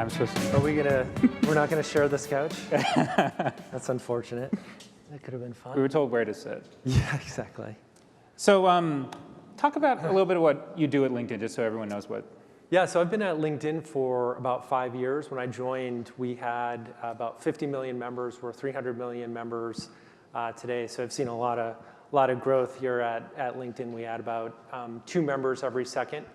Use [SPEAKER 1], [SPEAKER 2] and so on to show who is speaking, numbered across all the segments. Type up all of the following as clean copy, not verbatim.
[SPEAKER 1] I'm supposed to.
[SPEAKER 2] Are we gonna? We're not gonna share this couch. That's unfortunate. That could have been fun.
[SPEAKER 1] We were told where to sit.
[SPEAKER 2] Yeah, exactly.
[SPEAKER 1] So talk about a little bit of what you do at LinkedIn, just so everyone knows what.
[SPEAKER 2] Yeah, so I've been at LinkedIn for about 5 years. When I joined, we had about 50 million members. We're 300 million members today. So I've seen a lot of growth here at LinkedIn. We add about 2 members every second.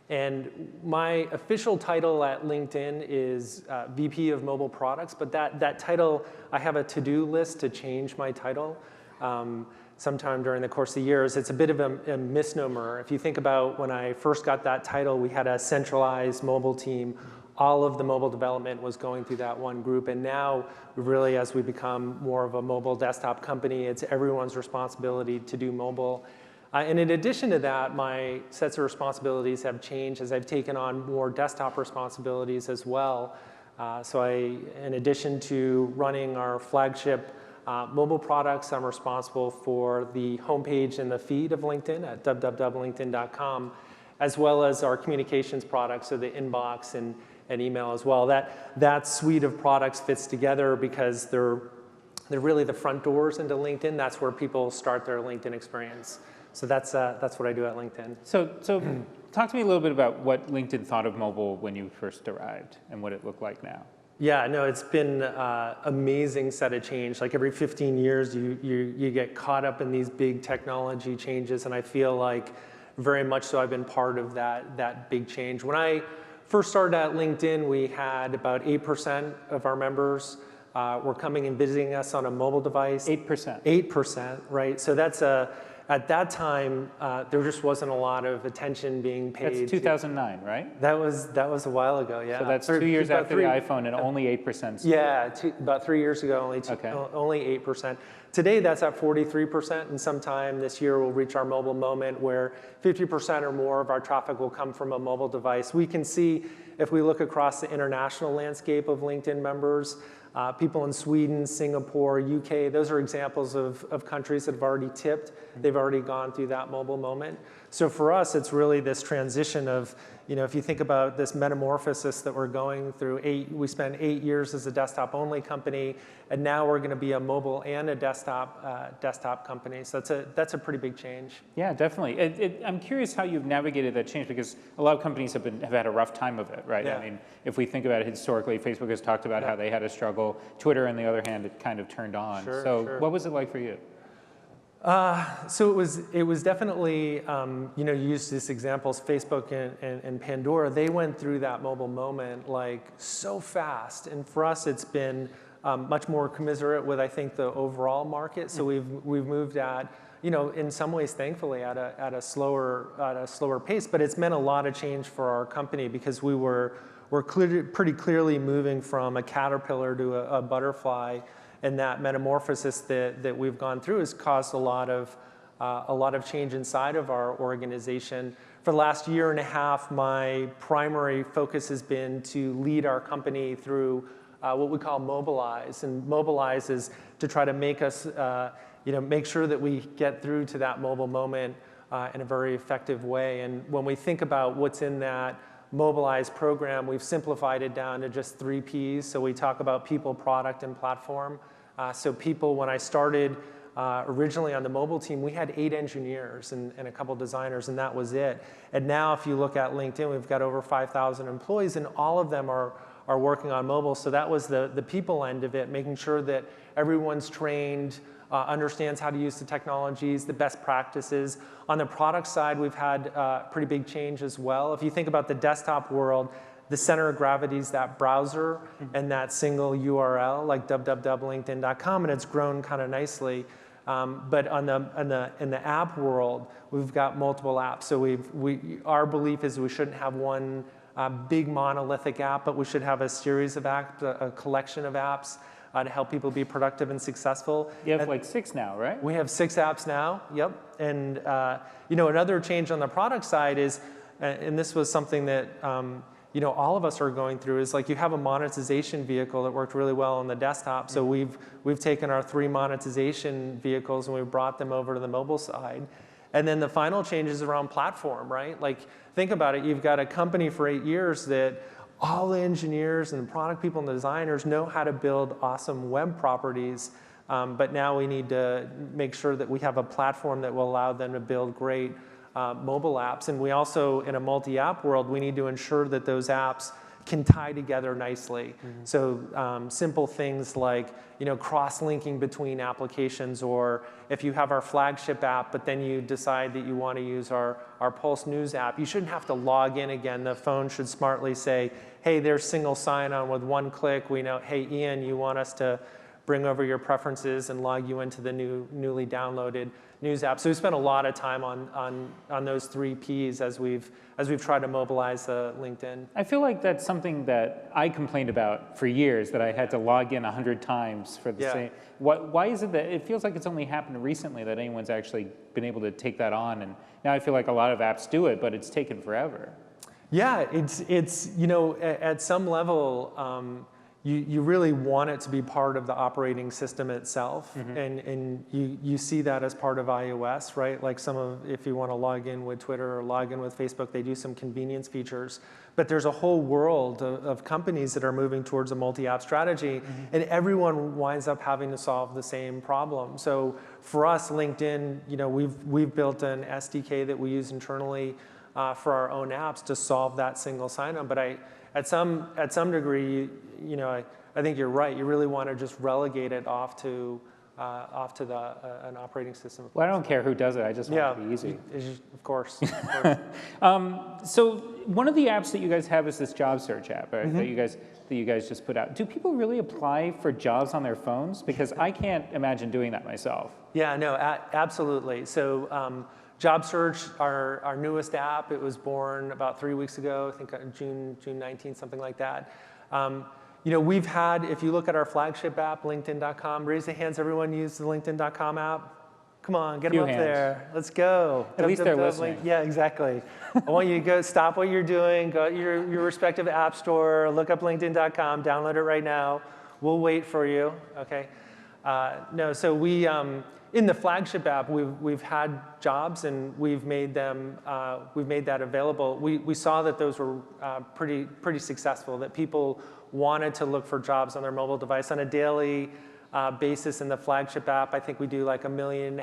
[SPEAKER 2] And my official title at LinkedIn is VP of Mobile Products, but that title, I have a to-do list to change my title sometime during the course of the years. It's a bit of a misnomer. If you think about when I first got that title, we had a centralized mobile team. All of the mobile development was going through that one group. And now, really, as we become more of a mobile desktop company, it's everyone's responsibility to do mobile. And in addition to that, my sets of responsibilities have changed as I've taken on more desktop responsibilities as well. So in addition to running our flagship mobile products, I'm responsible for the homepage and the feed of LinkedIn at www.linkedin.com, as well as our communications products, so the inbox and email as well. That suite of products fits together because they're really the front doors into LinkedIn. That's where people start their LinkedIn experience. So that's what I do at LinkedIn.
[SPEAKER 1] So talk to me a little bit about what LinkedIn thought of mobile when you first arrived and what it looked like now.
[SPEAKER 2] Yeah, no, it's been an amazing set of change. Like every 15 years, you get caught up in these big technology changes, and I feel like very much so I've been part of that big change. When I first started at LinkedIn, we had about 8% of our members were coming and visiting us on a mobile device.
[SPEAKER 1] 8%.
[SPEAKER 2] 8%, right? So that's at that time, there just wasn't a lot of attention being paid.
[SPEAKER 1] That's 2009, right?
[SPEAKER 2] That was a while ago, yeah.
[SPEAKER 1] So that's 2 years after the iPhone and only 8%.
[SPEAKER 2] Yeah, about 3 years ago, only 8%. Today, that's at 43%, and sometime this year we'll reach our mobile moment where 50% or more of our traffic will come from a mobile device. We can see, if we look across the international landscape of LinkedIn members, people in Sweden, Singapore, UK, those are examples of countries that have already tipped. They've already gone through that mobile moment. So for us, it's really this transition of, if you think about this metamorphosis that we're going through, we spent 8 years as a desktop-only company, and now we're going to be a mobile and a desktop company. So that's a pretty big change.
[SPEAKER 1] Yeah, definitely. I'm curious how you've navigated that change, because a lot of companies have had a rough time of it, right?
[SPEAKER 2] Yeah.
[SPEAKER 1] I mean, if we think about it historically, Facebook has talked about how they had a struggle. Twitter, on the other hand, it kind of turned on.
[SPEAKER 2] Sure.
[SPEAKER 1] What was it like for you?
[SPEAKER 2] So it was definitely, you used these examples, Facebook and Pandora, they went through that mobile moment like so fast. And for us, it's been much more commiserate with, I think, the overall market. So we've moved at, in some ways, thankfully, at a slower pace. But it's meant a lot of change for our company because we're pretty clearly moving from a caterpillar to a butterfly. And that metamorphosis that we've gone through has caused a lot of change inside of our organization. For the last year and a half, my primary focus has been to lead our company through what we call Mobilize. And Mobilize is to try to make us, make sure that we get through to that mobile moment in a very effective way. And when we think about what's in that Mobilize program, we've simplified it down to just 3 Ps. So we talk about people, product, and platform. So people, when I started originally on the mobile team, we had 8 engineers and a couple designers, and that was it. And now if you look at LinkedIn, we've got over 5,000 employees, and all of them are working on mobile. So that was the people end of it, making sure that everyone's trained, understands how to use the technologies, the best practices. On the product side, we've had pretty big change as well. If you think about the desktop world, the center of gravity is that browser and that single URL, like www.linkedin.com, and it's grown kind of nicely. But in the app world, we've got multiple apps. So our belief is we shouldn't have one big monolithic app, but we should have a series of apps, a collection of apps to help people be productive and successful.
[SPEAKER 1] You have like 6 now, right?
[SPEAKER 2] We have 6 apps now, yep. And another change on the product side is, and this was something that all of us are going through, is like you have a monetization vehicle that worked really well on the desktop. So we've taken our 3 monetization vehicles and we've brought them over to the mobile side. And then the final change is around platform, right? Like think about it, you've got a company for 8 years that all the engineers and the product people and the designers know how to build awesome web properties, but now we need to make sure that we have a platform that will allow them to build great mobile apps. And we also, in a multi-app world, we need to ensure that those apps can tie together nicely. So simple things like cross-linking between applications, or if you have our Flagship app, but then you decide that you want to use our Pulse News app, you shouldn't have to log in again. The phone should smartly say, hey, there's single sign-on with one click. We know, hey, Ian, you want us to bring over your preferences and log you into the newly downloaded news app. So we spent a lot of time on those 3 Ps as we've tried to mobilize LinkedIn.
[SPEAKER 1] I feel like that's something that I complained about for years, that I had to log in 100 times for the same. Why is it that it feels like it's only happened recently that anyone's actually been able to take that on? And now I feel like a lot of apps do it, but it's taken forever.
[SPEAKER 2] Yeah, it's at some level, you really want it to be part of the operating system itself, and you see that as part of iOS, right? Like if you want to log in with Twitter or log in with Facebook, they do some convenience features. But there's a whole world of companies that are moving towards a multi-app strategy, and everyone winds up having to solve the same problem. So for us, LinkedIn, we've built an SDK that we use internally for our own apps to solve that single sign-on. But at some degree, I think you're right. You really want to just relegate it off to an operating system.
[SPEAKER 1] Well, I don't care who does it. I just want it to be easy.
[SPEAKER 2] Of course.
[SPEAKER 1] So one of the apps that you guys have is this job search app, right? That you guys just put out. Do people really apply for jobs on their phones? Because I can't imagine doing that myself.
[SPEAKER 2] Yeah, no, absolutely. So Job Search, our newest app, it was born about 3 weeks ago, I think June 19th, something like that. We've had, if you look at our flagship app, LinkedIn.com, raise the hands, everyone use the LinkedIn.com app. Come on, get them up there. Let's go.
[SPEAKER 1] At least they're listening.
[SPEAKER 2] Yeah, exactly. I want you to go, stop what you're doing, go to your respective app store, look up LinkedIn.com, download it right now. We'll wait for you, okay? So we, in the flagship app, we've had jobs and we've made that available. We saw that those were pretty successful, that people wanted to look for jobs on their mobile device on a daily basis. In the flagship app, I think we do like 1.5 million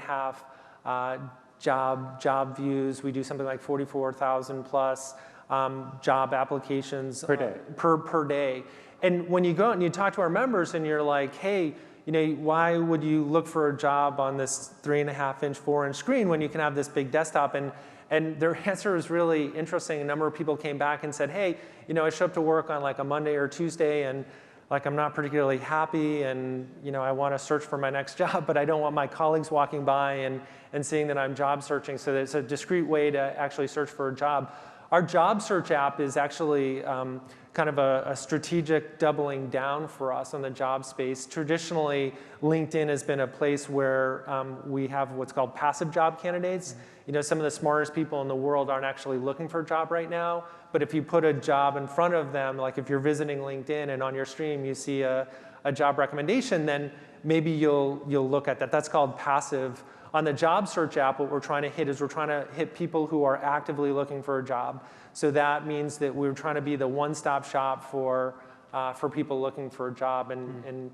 [SPEAKER 2] job views. We do something like 44,000 plus job applications
[SPEAKER 1] per day.
[SPEAKER 2] Per day. And when you go out and you talk to our members and you're like, hey, why would you look for a job on this 3.5-inch, 4-inch screen when you can have this big desktop? And their answer was really interesting. A number of people came back and said, hey, I show up to work on like a Monday or Tuesday and like I'm not particularly happy and I want to search for my next job, but I don't want my colleagues walking by and seeing that I'm job searching. So it's a discrete way to actually search for a job. Our job search app is actually kind of a strategic doubling down for us on the job space. Traditionally, LinkedIn has been a place where we have what's called passive job candidates. Some of the smartest people in the world aren't actually looking for a job right now, but if you put a job in front of them, like if you're visiting LinkedIn and on your stream you see a job recommendation, then maybe you'll look at that. That's called passive. On the job search app, what we're trying to hit is we're trying to hit people who are actively looking for a job. So that means that we're trying to be the one-stop shop for people looking for a job. And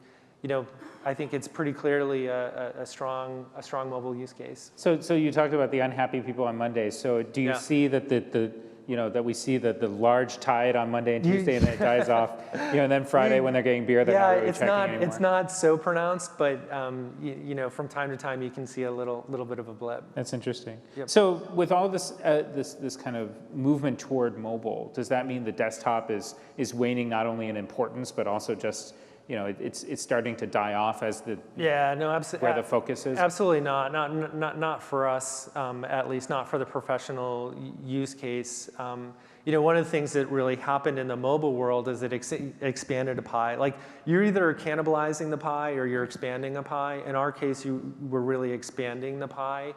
[SPEAKER 2] I think it's pretty clearly a strong mobile use case.
[SPEAKER 1] So you talked about the unhappy people on Mondays. So do you see that that we see the large tide on Monday and Tuesday and then it dies off, and then Friday when they're getting beer, they're not really checking anymore?
[SPEAKER 2] It's not so pronounced, but from time to time you can see a little bit of a blip.
[SPEAKER 1] That's interesting.
[SPEAKER 2] Yep.
[SPEAKER 1] So with all this this kind of movement toward mobile, does that mean the desktop is waning not only in importance but also just it's starting to die off as where the focus is?
[SPEAKER 2] Absolutely not for us, at least not for the professional use case. One of the things that really happened in the mobile world is it expanded a pie. Like you're either cannibalizing the pie or you're expanding a pie. In our case, we're really expanding the pie.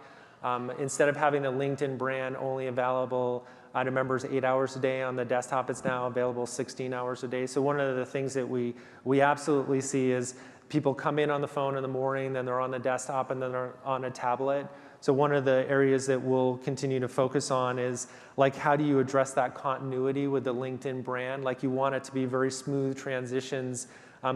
[SPEAKER 2] Instead of having the LinkedIn brand only available to members 8 hours a day on the desktop, it's now available 16 hours a day. So one of the things that we absolutely see is people come in on the phone in the morning, then they're on the desktop, and then they're on a tablet. So one of the areas that we'll continue to focus on is like, how do you address that continuity with the LinkedIn brand? Like, you want it to be very smooth transitions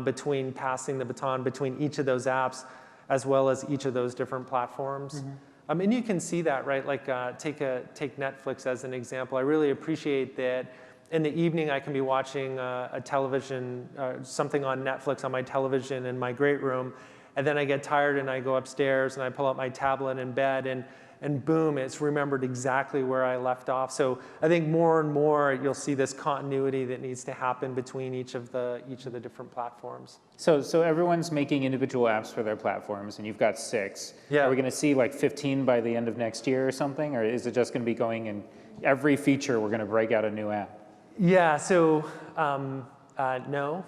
[SPEAKER 2] between passing the baton between each of those apps, as well as each of those different platforms. And you can see that, right? Like, take Netflix as an example. I really appreciate that in the evening I can be watching a television, something on Netflix on my television in my great room, and then I get tired and I go upstairs and I pull out my tablet in bed, and boom, it's remembered exactly where I left off. So I think more and more you'll see this continuity that needs to happen between each of the different platforms.
[SPEAKER 1] So everyone's making individual apps for their platforms, and you've got 6.
[SPEAKER 2] Yeah.
[SPEAKER 1] Are we going to see like 15 by the end of next year or something, or is it just going to be going in every feature we're going to break out a new app?
[SPEAKER 2] Yeah, so no,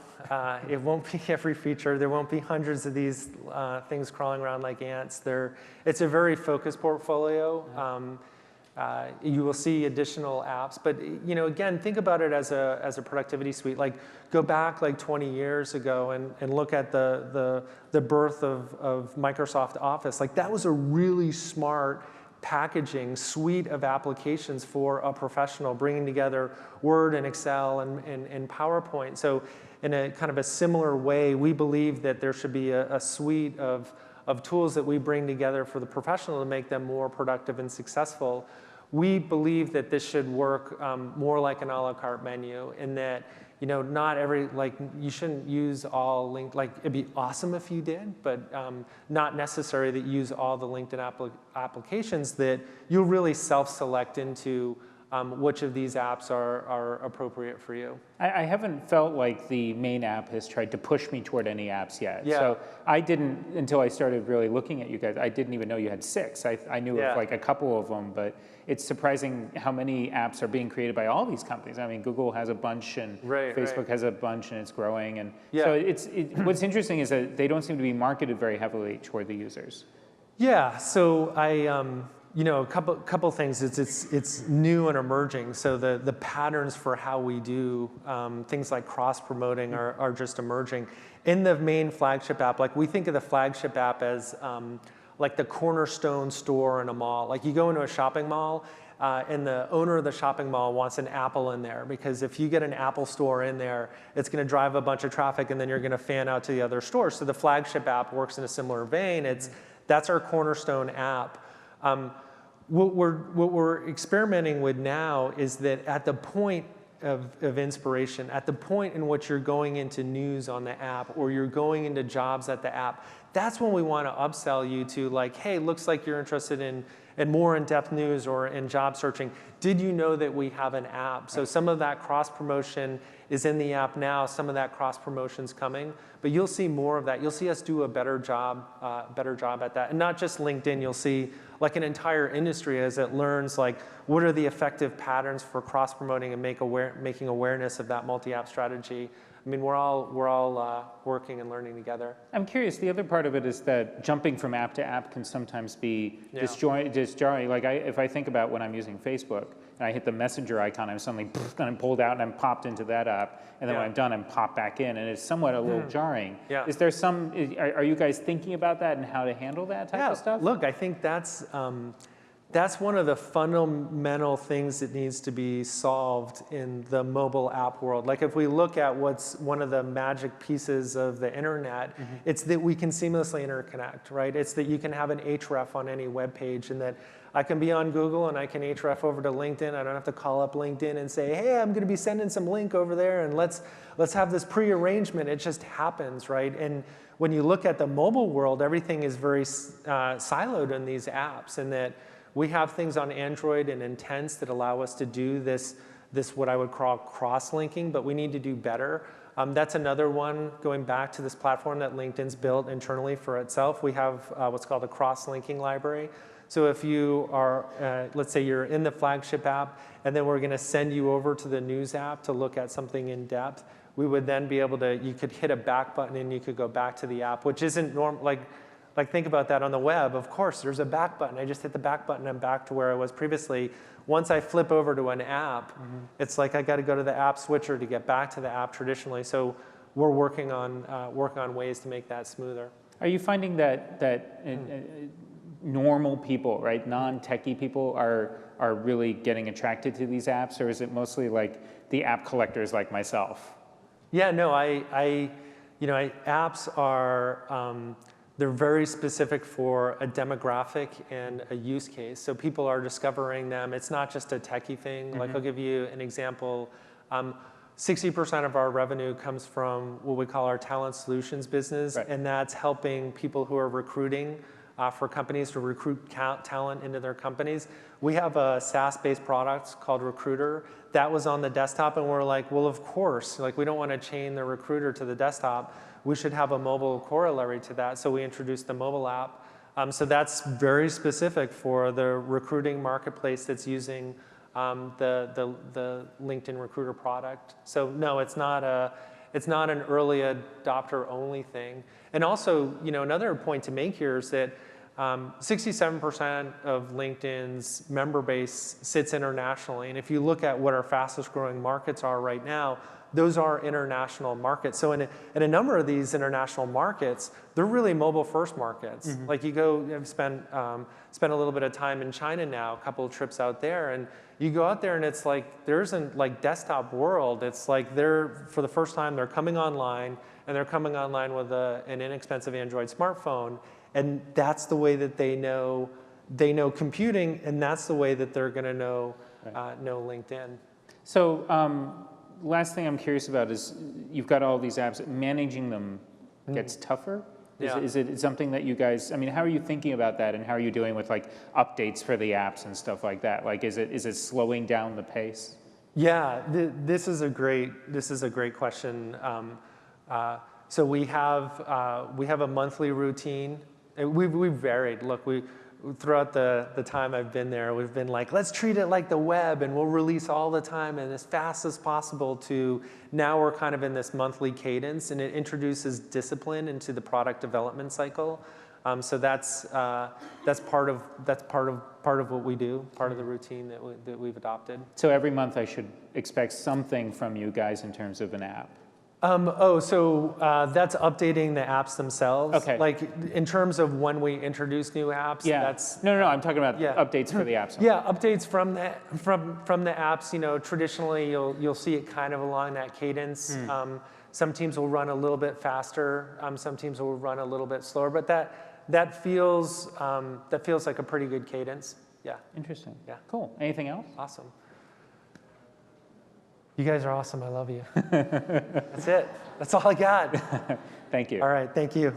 [SPEAKER 2] it won't be every feature. There won't be hundreds of these things crawling around like ants. It's a very focused portfolio. You will see additional apps, but again, think about it as a productivity suite. Like, go back like 20 years ago and look at the birth of Microsoft Office. Like, that was a really smart packaging suite of applications for a professional, bringing together Word and Excel and PowerPoint. So in a kind of a similar way, we believe that there should be a suite of tools that we bring together for the professional to make them more productive and successful. We believe that this should work more like an a la carte menu, in that not every, like, you shouldn't use all linked, like, it'd be awesome if you did, but not necessary that you use all the LinkedIn applications, that you'll really self-select into which of these apps are appropriate for you.
[SPEAKER 1] I haven't felt like the main app has tried to push me toward any apps yet.
[SPEAKER 2] Yeah.
[SPEAKER 1] So I didn't, until I started really looking at you guys, I didn't even know you had 6. I knew of like a couple of them, but it's surprising how many apps are being created by all these companies. I mean, Google has a bunch, and Facebook has a bunch, and it's growing. And so what's interesting is that they don't seem to be marketed very heavily toward the users.
[SPEAKER 2] Yeah, so a couple things. It's new and emerging. So the patterns for how we do things like cross-promoting are just emerging. In the main flagship app, like, we think of the flagship app as like the cornerstone store in a mall. Like, you go into a shopping mall, and the owner of the shopping mall wants an Apple in there, because if you get an Apple store in there, it's going to drive a bunch of traffic, and then you're going to fan out to the other stores. So the flagship app works in a similar vein. That's our cornerstone app. What we're experimenting with now is that at the point of inspiration, at the point in which you're going into news on the app, or you're going into jobs at the app, that's when we want to upsell you to, like, hey, looks like you're interested in more in-depth news or in job searching. Did you know that we have an app? So some of that cross-promotion is in the app now. Some of that cross-promotion's coming. But you'll see more of that. You'll see us do a better job at that. And not just LinkedIn. You'll see like an entire industry as it learns, like, what are the effective patterns for cross-promoting and making awareness of that multi-app strategy. I mean, we're all working and learning together.
[SPEAKER 1] I'm curious, the other part of it is that jumping from app to app can sometimes be disjointing. Like, if I think about when I'm using Facebook and I hit the messenger icon, I'm suddenly I'm pulled out and I'm popped into that app. And then when I'm done, I'm popped back in, and it's somewhat a little jarring.
[SPEAKER 2] Yeah.
[SPEAKER 1] Is there are you guys thinking about that and how to handle that type of stuff?
[SPEAKER 2] Look, I think that's one of the fundamental things that needs to be solved in the mobile app world. Like, if we look at what's one of the magic pieces of the internet, it's that we can seamlessly interconnect, right? It's that you can have an href on any web page, and that I can be on Google and I can href over to LinkedIn. I don't have to call up LinkedIn and say, hey, I'm going to be sending some link over there, and let's have this pre-arrangement. It just happens, right? And when you look at the mobile world, everything is very siloed in these apps, and that we have things on Android and Intents that allow us to do this what I would call cross-linking, but we need to do better. That's another one, going back to this platform that LinkedIn's built internally for itself. We have what's called a cross-linking library. So if you are, let's say you're in the flagship app, and then we're going to send you over to the news app to look at something in depth, we would then be able to, you could hit a back button and you could go back to the app, which isn't normal. Like, think about that on the web. Of course, there's a back button. I just hit the back button, I'm back to where I was previously. Once I flip over to an app, it's like I got to go to the app switcher to get back to the app traditionally. So we're working on ways to make that smoother.
[SPEAKER 1] Are you finding that normal people, right, non-techie people are really getting attracted to these apps, or is it mostly like the app collectors like myself?
[SPEAKER 2] Yeah, no, apps are, they're very specific for a demographic and a use case. So people are discovering them. It's not just a techie thing. Like I'll give you an example. 60% of our revenue comes from what we call our talent solutions business,
[SPEAKER 1] right.
[SPEAKER 2] and that's helping people who are recruiting for companies to recruit talent into their companies. We have a SaaS-based product called Recruiter. That was on the desktop, and we're like, well, of course, like we don't want to chain the Recruiter to the desktop. We should have a mobile corollary to that, so we introduced the mobile app. So that's very specific for the recruiting marketplace that's using the LinkedIn Recruiter product. So no, it's not an early adopter only thing. And also, another point to make here is that 67% of LinkedIn's member base sits internationally. And if you look at what our fastest growing markets are right now, those are international markets. So in a number of these international markets, they're really mobile first markets. Mm-hmm. Like you go, I've spent a little bit of time in China now, a couple of trips out there, and you go out there and it's like, there isn't like desktop world. It's like for the first time, they're coming online, and they're coming online with an inexpensive Android smartphone. And that's the way that they know computing, and that's the way that they're gonna know LinkedIn.
[SPEAKER 1] So last thing I'm curious about is you've got all these apps, managing them gets tougher?
[SPEAKER 2] Yeah.
[SPEAKER 1] Is it something that you guys, how are you thinking about that, and how are you doing with like updates for the apps and stuff like that? Like, is it slowing down the pace?
[SPEAKER 2] Yeah, this is a great question. So we have a monthly routine. We've varied. Look, throughout the time I've been there, we've been like, let's treat it like the web, and we'll release all the time and as fast as possible, to now we're kind of in this monthly cadence, and it introduces discipline into the product development cycle. So that's part of what we do, part of the routine that we've adopted.
[SPEAKER 1] So every month I should expect something from you guys in terms of an app.
[SPEAKER 2] So that's updating the apps themselves.
[SPEAKER 1] Okay.
[SPEAKER 2] Like in terms of when we introduce new apps.
[SPEAKER 1] Yeah.
[SPEAKER 2] That's
[SPEAKER 1] No, I'm talking about updates for the apps.
[SPEAKER 2] Yeah, updates from the apps. Traditionally you'll see it kind of along that cadence. Some teams will run a little bit faster. Some teams will run a little bit slower. But that feels like a pretty good cadence. Yeah.
[SPEAKER 1] Interesting.
[SPEAKER 2] Yeah.
[SPEAKER 1] Cool. Anything else?
[SPEAKER 2] Awesome. You guys are awesome. I love you. That's it. That's all I got.
[SPEAKER 1] Thank you.
[SPEAKER 2] All right. Thank you.